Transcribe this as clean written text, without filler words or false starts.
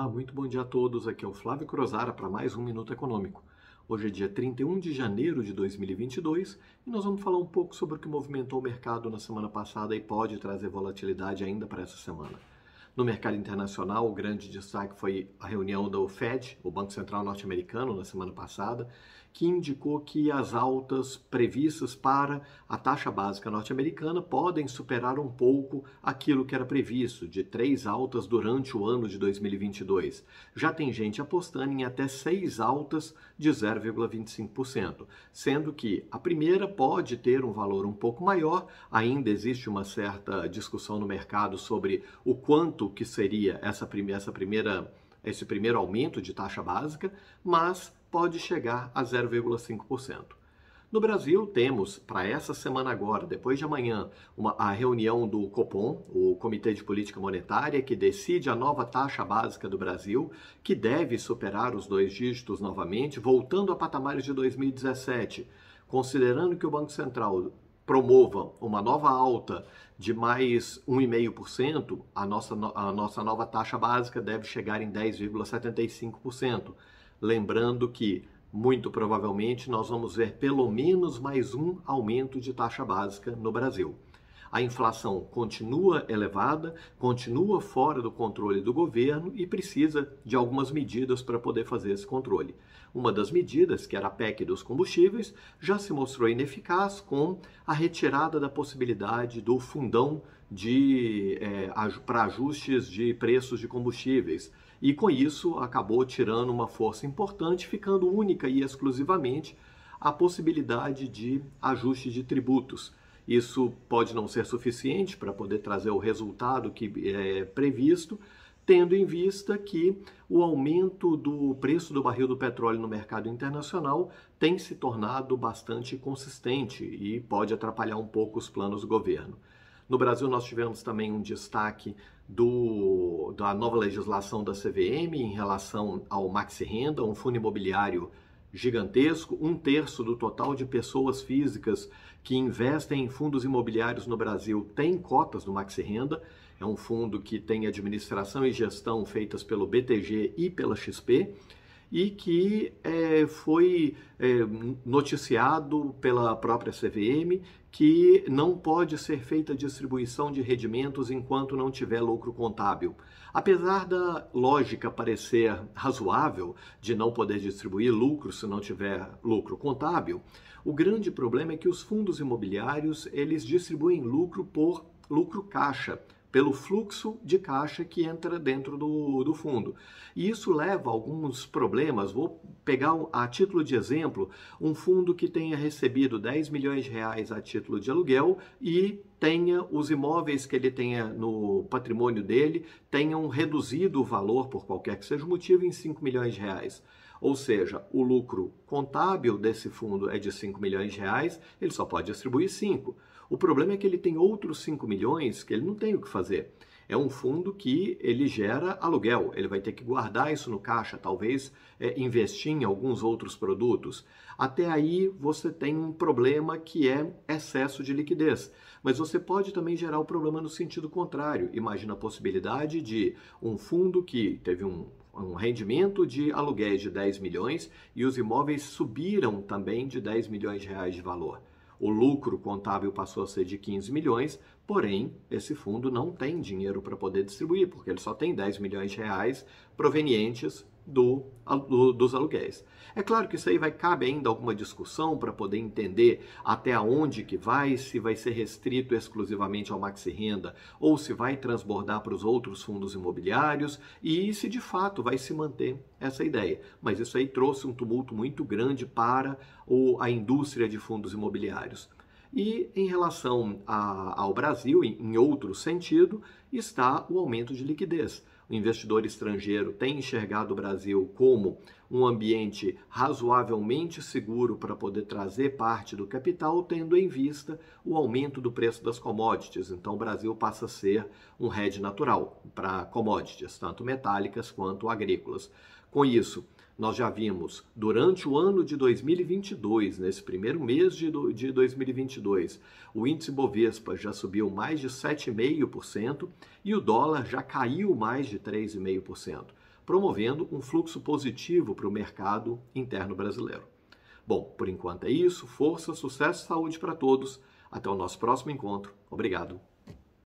Muito bom dia a todos. Aqui é o Flávio Crozara para mais um Minuto Econômico. Hoje é dia 31 de janeiro de 2022 e nós vamos falar um pouco sobre o que movimentou o mercado na semana passada e pode trazer volatilidade ainda para essa semana. No mercado internacional, o grande destaque foi a reunião do Fed, o Banco Central norte-americano, na semana passada, que indicou que as altas previstas para a taxa básica norte-americana podem superar um pouco aquilo que era previsto, de 3 altas durante o ano de 2022. Já tem gente apostando em até 6 altas de 0,25%, sendo que a primeira pode ter um valor um pouco maior, ainda existe uma certa discussão no mercado sobre o quanto que seria esse primeiro aumento de taxa básica, mas pode chegar a 0,5%. No Brasil, temos para essa semana agora, depois de amanhã, a reunião do Copom, o Comitê de Política Monetária, que decide a nova taxa básica do Brasil, que deve superar os 2 dígitos novamente, voltando a patamares de 2017, considerando que o Banco Central promova uma nova alta de mais 1,5%, a nossa nova taxa básica deve chegar em 10,75%. Lembrando que, muito provavelmente, nós vamos ver pelo menos mais um aumento de taxa básica no Brasil. A inflação continua elevada, continua fora do controle do governo e precisa de algumas medidas para poder fazer esse controle. Uma das medidas, que era a PEC dos combustíveis, já se mostrou ineficaz com a retirada da possibilidade do fundão para ajustes de preços de combustíveis. E com isso acabou tirando uma força importante, ficando única e exclusivamente a possibilidade de ajuste de tributos. Isso pode não ser suficiente para poder trazer o resultado que é previsto, tendo em vista que o aumento do preço do barril do petróleo no mercado internacional tem se tornado bastante consistente e pode atrapalhar um pouco os planos do governo. No Brasil, nós tivemos também um destaque da nova legislação da CVM em relação ao Maxi Renda, um fundo imobiliário gigantesco. 1/3 do total de pessoas físicas que investem em fundos imobiliários no Brasil tem cotas do Maxi Renda. É um fundo que tem administração e gestão feitas pelo BTG e pela XP e que foi noticiado pela própria CVM que não pode ser feita distribuição de rendimentos enquanto não tiver lucro contábil. Apesar da lógica parecer razoável de não poder distribuir lucro se não tiver lucro contábil, o grande problema é que os fundos imobiliários eles distribuem lucro por lucro caixa, pelo fluxo de caixa que entra dentro do fundo. E isso leva a alguns problemas. Vou pegar a título de exemplo um fundo que tenha recebido 10 milhões de reais a título de aluguel e tenha os imóveis que ele tenha no patrimônio dele tenham reduzido o valor, por qualquer que seja o motivo, em 5 milhões de reais. Ou seja, o lucro contábil desse fundo é de 5 milhões de reais, ele só pode distribuir 5. O problema é que ele tem outros 5 milhões que ele não tem o que fazer. É um fundo que ele gera aluguel, ele vai ter que guardar isso no caixa, talvez investir em alguns outros produtos. Até aí você tem um problema que é excesso de liquidez. Mas você pode também gerar o problema no sentido contrário. Imagina a possibilidade de um fundo que teve um rendimento de aluguéis de 10 milhões e os imóveis subiram também de 10 milhões de reais de valor. O lucro contábil passou a ser de 15 milhões, porém, esse fundo não tem dinheiro para poder distribuir, porque ele só tem 10 milhões de reais provenientes dos aluguéis. É claro que isso aí cabe ainda alguma discussão para poder entender até onde que vai, se vai ser restrito exclusivamente ao Maxi Renda ou se vai transbordar para os outros fundos imobiliários e se de fato vai se manter essa ideia. Mas isso aí trouxe um tumulto muito grande para a indústria de fundos imobiliários. E em relação ao Brasil, em outro sentido, está o aumento de liquidez. O investidor estrangeiro tem enxergado o Brasil como um ambiente razoavelmente seguro para poder trazer parte do capital, tendo em vista o aumento do preço das commodities. Então, o Brasil passa a ser um hedge natural para commodities, tanto metálicas quanto agrícolas. Com isso, nós já vimos durante o ano de 2022, nesse primeiro mês de 2022, o índice Bovespa já subiu mais de 7,5% e o dólar já caiu mais de 3,5%. promovendo um fluxo positivo para o mercado interno brasileiro. Bom, por enquanto é isso. Força, sucesso e saúde para todos. Até o nosso próximo encontro. Obrigado.